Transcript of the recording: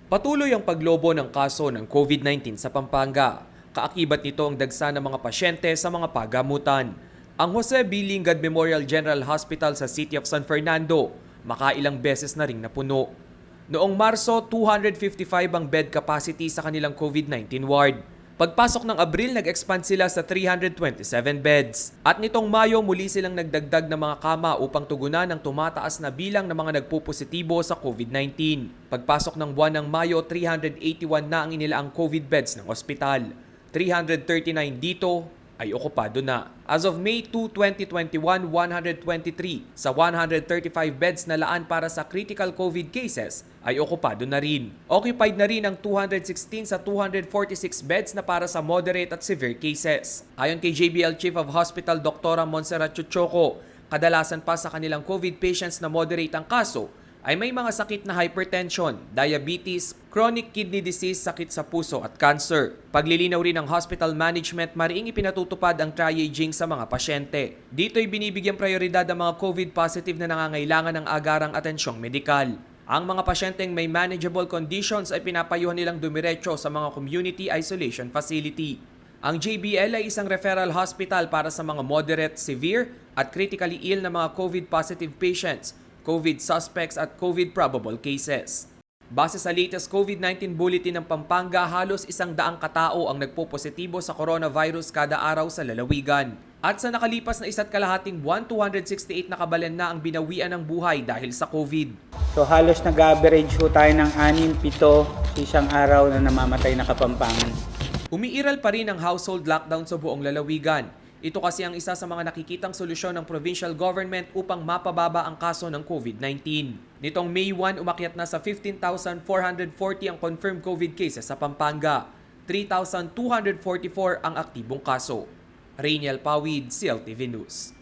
Patuloy ang paglobo ng kaso ng COVID-19 sa Pampanga. Kaakibat nito ang dagsa ng mga pasyente sa mga pagamutan. Ang Jose B. Lingad Memorial General Hospital sa City of San Fernando, makailang beses na ring napuno. Noong Marso, 255 ang bed capacity sa kanilang COVID-19 ward. Pagpasok ng Abril, nag-expand sila sa 327 beds. At nitong Mayo, muli silang nagdagdag ng mga kama upang tugunan ang tumataas na bilang ng mga nagpupositibo sa COVID-19. Pagpasok ng buwan ng Mayo, 381 na ang inilaang COVID beds ng ospital. 339 dito ay okupado na. As of May 2, 2021, 123 sa 135 beds na laan para sa critical COVID cases ay okupado na rin. Occupied na rin ang 216 sa 246 beds na para sa moderate at severe cases. Ayon kay JBL Chief of Hospital Dr. Montserrat Chuchoco, kadalasan pa sa kanilang COVID patients na moderate ang kaso ay may mga sakit na hypertension, diabetes, chronic kidney disease, sakit sa puso at cancer. Paglilinaw rin ng hospital management, mariing ipinatutupad ang triaging sa mga pasyente. Dito'y binibigyang prioridad ang mga COVID positive na nangangailangan ng agarang atensyong medikal. Ang mga pasyenteng may manageable conditions ay pinapayuhan nilang dumiretso sa mga community isolation facility. Ang JBL ay isang referral hospital para sa mga moderate, severe at critically ill na mga COVID positive patients, COVID suspects at COVID probable cases. Base sa latest COVID-19 bulletin ng Pampanga, halos 100 katao ang nagpopositibo sa coronavirus kada araw sa lalawigan. At sa nakalipas na 1.5 buwan, 268 na kabalan na ang binawian ng buhay dahil sa COVID. So halos nag-average ho tayo ng 6-7 sa isang araw na namamatay na Kapampangan. Umiiral pa rin ang household lockdown sa buong lalawigan. Ito kasi ang isa sa mga nakikitang solusyon ng provincial government upang mapababa ang kaso ng COVID-19. Nitong May 1, umakyat na sa 15,440 ang confirmed COVID cases sa Pampanga. 3,244 ang aktibong kaso. Rainiel Pawid, CLTV News.